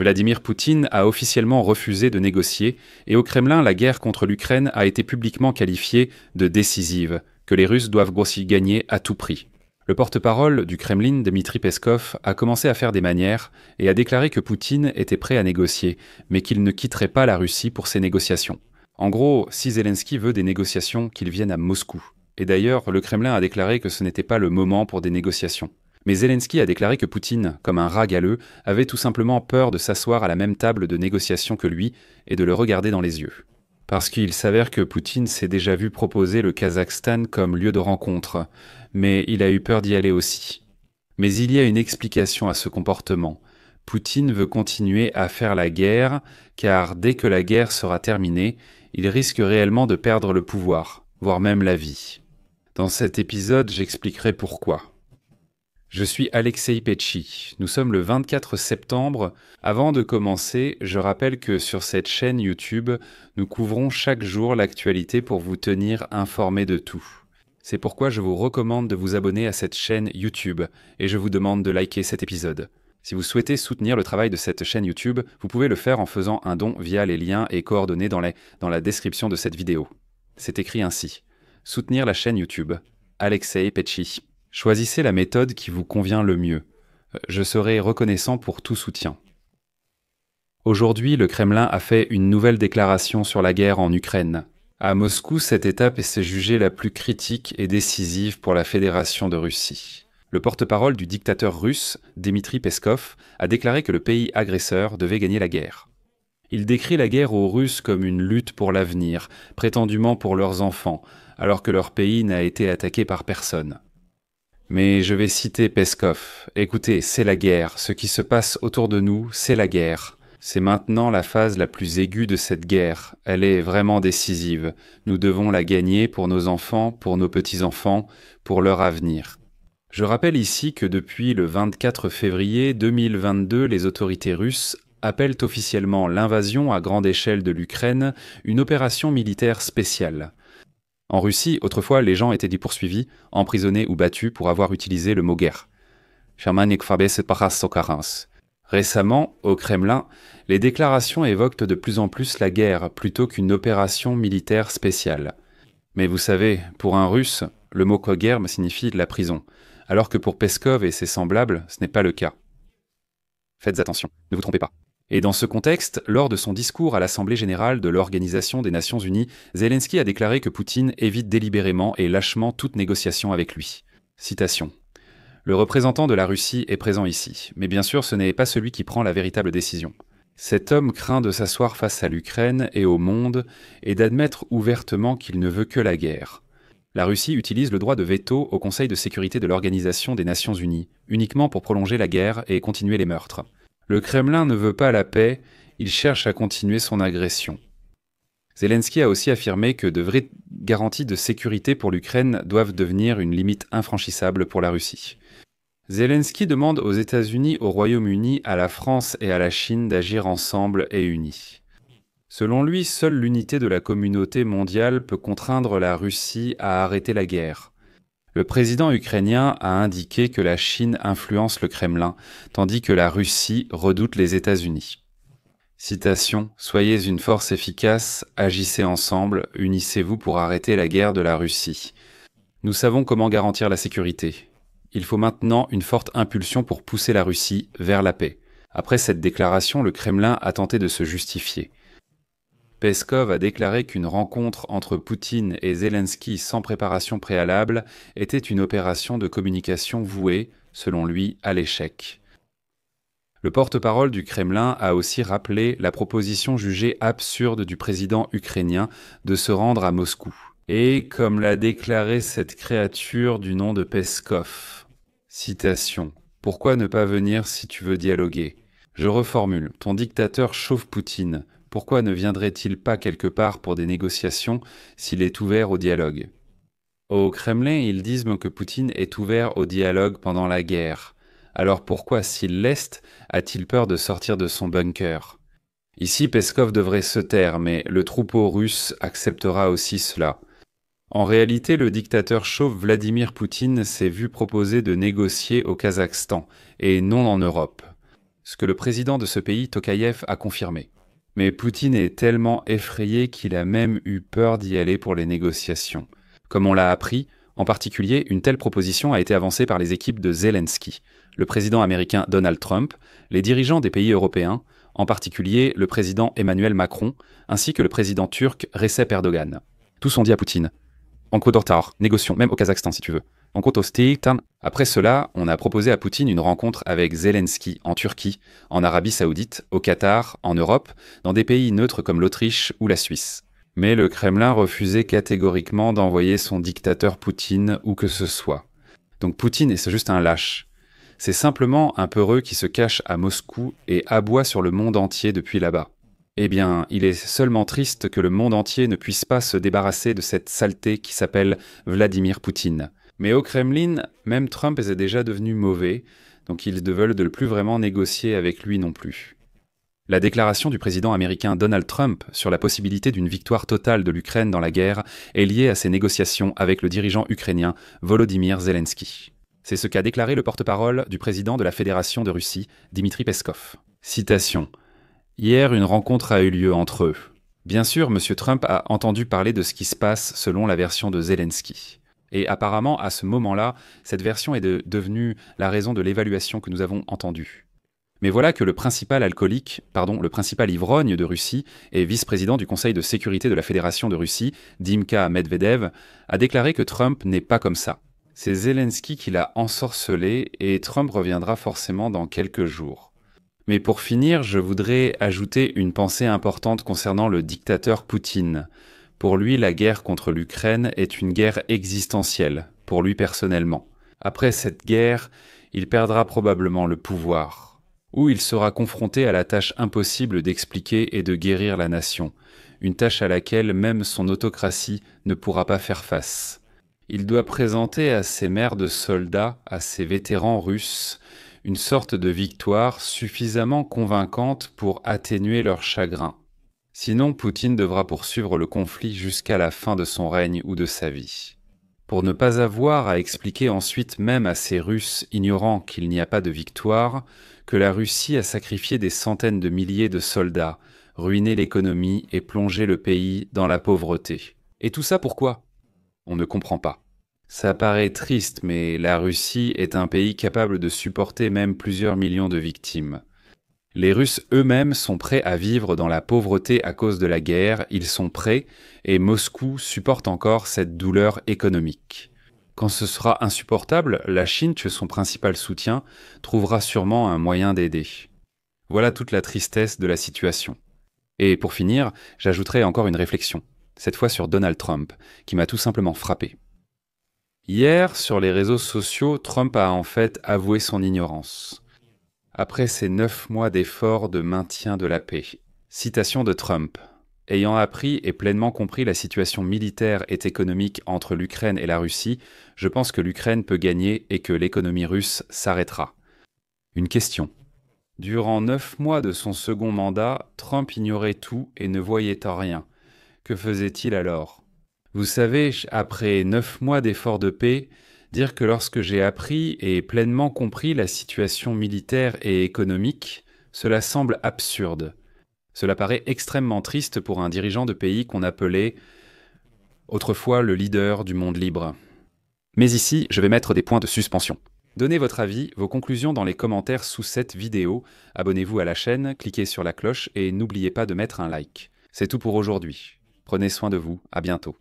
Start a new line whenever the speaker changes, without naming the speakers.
Vladimir Poutine a officiellement refusé de négocier et au Kremlin, la guerre contre l'Ukraine a été publiquement qualifiée de décisive, que les Russes doivent aussi gagner à tout prix. Le porte-parole du Kremlin, Dmitri Peskov, a commencé à faire des manières et a déclaré que Poutine était prêt à négocier, mais qu'il ne quitterait pas la Russie pour ces négociations. En gros, si Zelensky veut des négociations, qu'il vienne à Moscou. Et d'ailleurs, le Kremlin a déclaré que ce n'était pas le moment pour des négociations. Mais Zelensky a déclaré que Poutine, comme un rat galeux, avait tout simplement peur de s'asseoir à la même table de négociation que lui et de le regarder dans les yeux. Parce qu'il s'avère que Poutine s'est déjà vu proposer le Kazakhstan comme lieu de rencontre, mais il a eu peur d'y aller aussi. Mais il y a une explication à ce comportement. Poutine veut continuer à faire la guerre, car dès que la guerre sera terminée, il risque réellement de perdre le pouvoir, voire même la vie. Dans cet épisode, j'expliquerai pourquoi. Je suis Alexei Petchy. Nous sommes le 24 septembre. Avant de commencer, je rappelle que sur cette chaîne YouTube, nous couvrons chaque jour l'actualité pour vous tenir informés de tout. C'est pourquoi je vous recommande de vous abonner à cette chaîne YouTube et je vous demande de liker cet épisode. Si vous souhaitez soutenir le travail de cette chaîne YouTube, vous pouvez le faire en faisant un don via les liens et coordonnées dans la description de cette vidéo. C'est écrit ainsi. Soutenir la chaîne YouTube. Alexei Petchy. Choisissez la méthode qui vous convient le mieux. Je serai reconnaissant pour tout soutien. Aujourd'hui, le Kremlin a fait une nouvelle déclaration sur la guerre en Ukraine. À Moscou, cette étape est jugée la plus critique et décisive pour la Fédération de Russie. Le porte-parole du dictateur russe, Dmitri Peskov, a déclaré que le pays agresseur devait gagner la guerre. Il décrit la guerre aux Russes comme une lutte pour l'avenir, prétendument pour leurs enfants, alors que leur pays n'a été attaqué par personne. Mais je vais citer Peskov. Écoutez, c'est la guerre. Ce qui se passe autour de nous, c'est la guerre. C'est maintenant la phase la plus aiguë de cette guerre. Elle est vraiment décisive. Nous devons la gagner pour nos enfants, pour nos petits-enfants, pour leur avenir. Je rappelle ici que depuis le 24 février 2022, les autorités russes appellent officiellement l'invasion à grande échelle de l'Ukraine une opération militaire spéciale. En Russie, autrefois, les gens étaient dits poursuivis, emprisonnés ou battus pour avoir utilisé le mot guerre. Récemment, au Kremlin, les déclarations évoquent de plus en plus la guerre plutôt qu'une opération militaire spéciale. Mais vous savez, pour un Russe, le mot guerre signifie la prison, alors que pour Peskov et ses semblables, ce n'est pas le cas. Faites attention, ne vous trompez pas. Et dans ce contexte, lors de son discours à l'Assemblée générale de l'Organisation des Nations Unies, Zelensky a déclaré que Poutine évite délibérément et lâchement toute négociation avec lui. Citation. Le représentant de la Russie est présent ici, mais bien sûr ce n'est pas celui qui prend la véritable décision. Cet homme craint de s'asseoir face à l'Ukraine et au monde et d'admettre ouvertement qu'il ne veut que la guerre. La Russie utilise le droit de veto au Conseil de sécurité de l'Organisation des Nations Unies, uniquement pour prolonger la guerre et continuer les meurtres. Le Kremlin ne veut pas la paix, il cherche à continuer son agression. Zelensky a aussi affirmé que de vraies garanties de sécurité pour l'Ukraine doivent devenir une limite infranchissable pour la Russie. Zelensky demande aux États-Unis, au Royaume-Uni, à la France et à la Chine d'agir ensemble et unis. Selon lui, seule l'unité de la communauté mondiale peut contraindre la Russie à arrêter la guerre. Le président ukrainien a indiqué que la Chine influence le Kremlin, tandis que la Russie redoute les États-Unis. Citation : « Soyez une force efficace, agissez ensemble, unissez-vous pour arrêter la guerre de la Russie. Nous savons comment garantir la sécurité. Il faut maintenant une forte impulsion pour pousser la Russie vers la paix. » Après cette déclaration, le Kremlin a tenté de se justifier. Peskov a déclaré qu'une rencontre entre Poutine et Zelensky sans préparation préalable était une opération de communication vouée, selon lui, à l'échec. Le porte-parole du Kremlin a aussi rappelé la proposition jugée absurde du président ukrainien de se rendre à Moscou. Et comme l'a déclaré cette créature du nom de Peskov. Citation. « Pourquoi ne pas venir si tu veux dialoguer ? Je reformule, ton dictateur chauffe Poutine. Pourquoi ne viendrait-il pas quelque part pour des négociations s'il est ouvert au dialogue ? Au Kremlin, ils disent que Poutine est ouvert au dialogue pendant la guerre. Alors pourquoi, s'il l'est, a-t-il peur de sortir de son bunker ? Ici, Peskov devrait se taire, mais le troupeau russe acceptera aussi cela. En réalité, le dictateur chauve Vladimir Poutine s'est vu proposer de négocier au Kazakhstan, et non en Europe. ce que le président de ce pays, Tokayev, a confirmé. Mais Poutine est tellement effrayé qu'il a même eu peur d'y aller pour les négociations. Comme on l'a appris, en particulier, une telle proposition a été avancée par les équipes de Zelensky, le président américain Donald Trump, les dirigeants des pays européens, en particulier le président Emmanuel Macron, ainsi que le président turc Recep Erdogan. Tous ont dit à Poutine « En Kodortar, négocions, même au Kazakhstan si tu veux. En Kotostiktan ». Après cela, on a proposé à Poutine une rencontre avec Zelensky en Turquie, en Arabie Saoudite, au Qatar, en Europe, dans des pays neutres comme l'Autriche ou la Suisse. Mais le Kremlin refusait catégoriquement d'envoyer son dictateur Poutine où que ce soit. Donc Poutine est juste un lâche. C'est simplement un peureux qui se cache à Moscou et aboie sur le monde entier depuis là-bas. Eh bien, il est seulement triste que le monde entier ne puisse pas se débarrasser de cette saleté qui s'appelle Vladimir Poutine. Mais au Kremlin, même Trump est déjà devenu mauvais, donc ils ne veulent plus vraiment négocier avec lui non plus. La déclaration du président américain Donald Trump sur la possibilité d'une victoire totale de l'Ukraine dans la guerre est liée à ses négociations avec le dirigeant ukrainien Volodymyr Zelensky. C'est ce qu'a déclaré le porte-parole du président de la Fédération de Russie, Dmitry Peskov. Citation. « Hier, une rencontre a eu lieu entre eux. Bien sûr, M. Trump a entendu parler de ce qui se passe selon la version de Zelensky. Et apparemment, à ce moment-là, cette version est devenue la raison de l'évaluation que nous avons entendue. Mais voilà que le principal ivrogne de Russie et vice-président du Conseil de sécurité de la Fédération de Russie, Dimka Medvedev, a déclaré que Trump n'est pas comme ça. C'est Zelensky qui l'a ensorcelé et Trump reviendra forcément dans quelques jours. Mais pour finir, je voudrais ajouter une pensée importante concernant le dictateur Poutine. Pour lui, la guerre contre l'Ukraine est une guerre existentielle, pour lui personnellement. Après cette guerre, il perdra probablement le pouvoir. Ou il sera confronté à la tâche impossible d'expliquer et de guérir la nation, une tâche à laquelle même son autocratie ne pourra pas faire face. Il doit présenter à ses maires de soldats, à ses vétérans russes, une sorte de victoire suffisamment convaincante pour atténuer leur chagrin. Sinon, Poutine devra poursuivre le conflit jusqu'à la fin de son règne ou de sa vie. Pour ne pas avoir à expliquer ensuite même à ces Russes ignorant qu'il n'y a pas de victoire, que la Russie a sacrifié des centaines de milliers de soldats, ruiné l'économie et plongé le pays dans la pauvreté. Et tout ça pourquoi ? On ne comprend pas. Ça paraît triste, mais la Russie est un pays capable de supporter même plusieurs millions de victimes. Les Russes eux-mêmes sont prêts à vivre dans la pauvreté à cause de la guerre, ils sont prêts, et Moscou supporte encore cette douleur économique. Quand ce sera insupportable, la Chine, son principal soutien, trouvera sûrement un moyen d'aider. Voilà toute la tristesse de la situation. Et pour finir, j'ajouterai encore une réflexion, cette fois sur Donald Trump, qui m'a tout simplement frappé. Hier, sur les réseaux sociaux, Trump a en fait avoué son ignorance. Après ces 9 mois d'efforts de maintien de la paix. Citation de Trump. Ayant appris et pleinement compris la situation militaire et économique entre l'Ukraine et la Russie, je pense que l'Ukraine peut gagner et que l'économie russe s'arrêtera. Une question. Durant 9 mois de son second mandat, Trump ignorait tout et ne voyait rien. Que faisait-il alors ? Vous savez, après 9 mois d'efforts de paix, dire que lorsque j'ai appris et pleinement compris la situation militaire et économique, cela semble absurde. Cela paraît extrêmement triste pour un dirigeant de pays qu'on appelait autrefois le leader du monde libre. Mais ici, je vais mettre des points de suspension. Donnez votre avis, vos conclusions dans les commentaires sous cette vidéo. Abonnez-vous à la chaîne, cliquez sur la cloche et n'oubliez pas de mettre un like. C'est tout pour aujourd'hui. Prenez soin de vous, à bientôt.